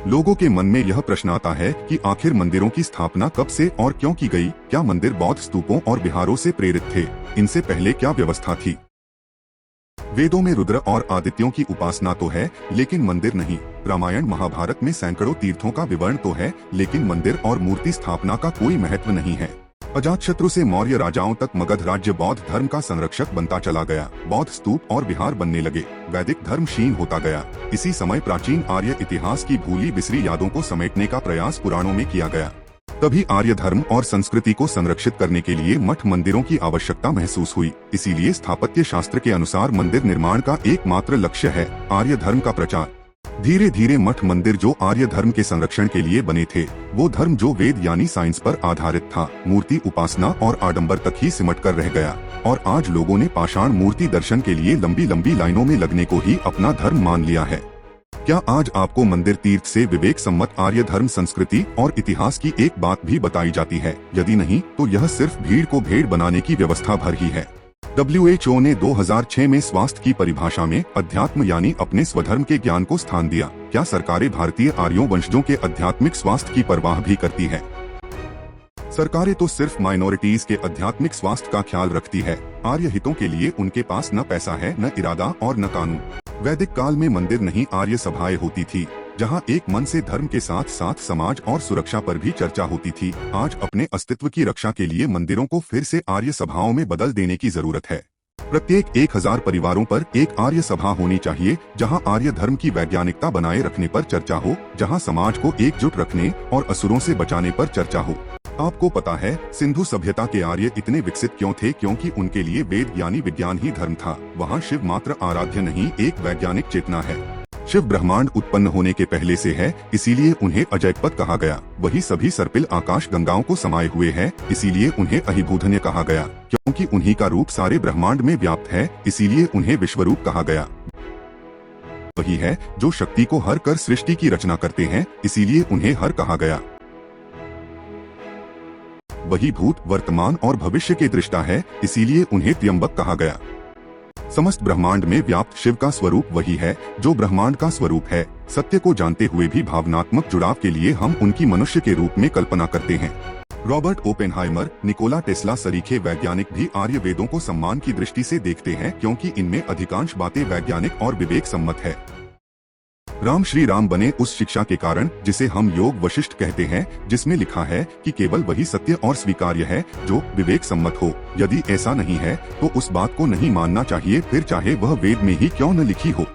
लोगों के मन में यह प्रश्न आता है कि आखिर मंदिरों की स्थापना कब से और क्यों की गई? क्या मंदिर बौद्ध स्तूपों और विहारों से प्रेरित थे? इनसे पहले क्या व्यवस्था थी? वेदों में रुद्र और आदित्यों की उपासना तो है, लेकिन मंदिर नहीं। रामायण महाभारत में सैकड़ों तीर्थों का विवरण तो है, लेकिन मंदिर और मूर्ति स्थापना का कोई महत्व नहीं है। अजातशत्रु से मौर्य राजाओं तक मगध राज्य बौद्ध धर्म का संरक्षक बनता चला गया। बौद्ध स्तूप और विहार बनने लगे। वैदिक धर्म क्षीण होता गया। इसी समय प्राचीन आर्य इतिहास की भूली बिसरी यादों को समेटने का प्रयास पुराणों में किया गया। तभी आर्य धर्म और संस्कृति को संरक्षित करने के लिए मठ मंदिरों की आवश्यकता महसूस हुई। इसीलिए स्थापत्य शास्त्र के अनुसार मंदिर निर्माण का एकमात्र लक्ष्य है आर्य धर्म का प्रचार। धीरे धीरे मठ मंदिर जो आर्य धर्म के संरक्षण के लिए बने थे, वो धर्म जो वेद यानी साइंस पर आधारित था, मूर्ति उपासना और आडंबर तक ही सिमट कर रह गया। और आज लोगों ने पाषाण मूर्ति दर्शन के लिए लंबी लंबी लाइनों में लगने को ही अपना धर्म मान लिया है। क्या आज आपको मंदिर तीर्थ से विवेक सम्मत आर्य धर्म संस्कृति और इतिहास की एक बात भी बताई जाती है? यदि नहीं, तो यह सिर्फ भीड़ को भेड़ बनाने की व्यवस्था भर ही है। WHO ने 2006 में स्वास्थ्य की परिभाषा में अध्यात्म यानी अपने स्वधर्म के ज्ञान को स्थान दिया। क्या सरकारें भारतीय आर्यों वंशजों के आध्यात्मिक स्वास्थ्य की परवाह भी करती है? सरकारें तो सिर्फ माइनॉरिटीज के आध्यात्मिक स्वास्थ्य का ख्याल रखती है। आर्य हितों के लिए उनके पास न पैसा है, न इरादा और न कानून। वैदिक काल में मंदिर नहीं, आर्य सभाएं होती थी, जहां एक मन से धर्म के साथ साथ समाज और सुरक्षा पर भी चर्चा होती थी। आज अपने अस्तित्व की रक्षा के लिए मंदिरों को फिर से आर्य सभाओं में बदल देने की जरूरत है। प्रत्येक 1000 परिवारों पर एक आर्य सभा होनी चाहिए, जहां आर्य धर्म की वैज्ञानिकता बनाए रखने पर चर्चा हो, जहां समाज को एकजुट रखने और असुरों से बचाने पर चर्चा हो। आपको पता है सिंधु सभ्यता के आर्य इतने विकसित क्यों थे? क्योंकि उनके लिए वेद यानी विज्ञान ही धर्म था। वहाँ शिव मात्र आराध्य नहीं, एक वैज्ञानिक चेतना है। शिव ब्रह्मांड उत्पन्न होने के पहले से है, इसीलिए उन्हें अजैतपद कहा गया। वही सभी सर्पिल आकाश गंगाओं को समाये हुए हैं, इसीलिए उन्हें अहिभूधन्य कहा गया। क्योंकि उन्हीं का रूप सारे ब्रह्मांड में व्याप्त है, इसीलिए उन्हें विश्वरूप कहा गया। वही है जो शक्ति को हर कर सृष्टि की रचना करते हैं, इसीलिए उन्हें हर कहा गया। वही भूत, वर्तमान और भविष्य के दृष्टा है, इसीलिए उन्हें त्र्यंबक कहा गया। समस्त ब्रह्मांड में व्याप्त शिव का स्वरूप वही है जो ब्रह्मांड का स्वरूप है। सत्य को जानते हुए भी भावनात्मक जुड़ाव के लिए हम उनकी मनुष्य के रूप में कल्पना करते हैं। रॉबर्ट ओपेनहाइमर, निकोला टेस्ला सरीखे वैज्ञानिक भी आर्य वेदों को सम्मान की दृष्टि से देखते हैं, क्योंकि इनमें अधिकांश बातें वैज्ञानिक और विवेक सम्मत है। राम श्री राम बने उस शिक्षा के कारण जिसे हम योग वशिष्ठ कहते हैं, जिसमें लिखा है कि केवल वही सत्य और स्वीकार्य है जो विवेक सम्मत हो। यदि ऐसा नहीं है तो उस बात को नहीं मानना चाहिए, फिर चाहे वह वेद में ही क्यों न लिखी हो।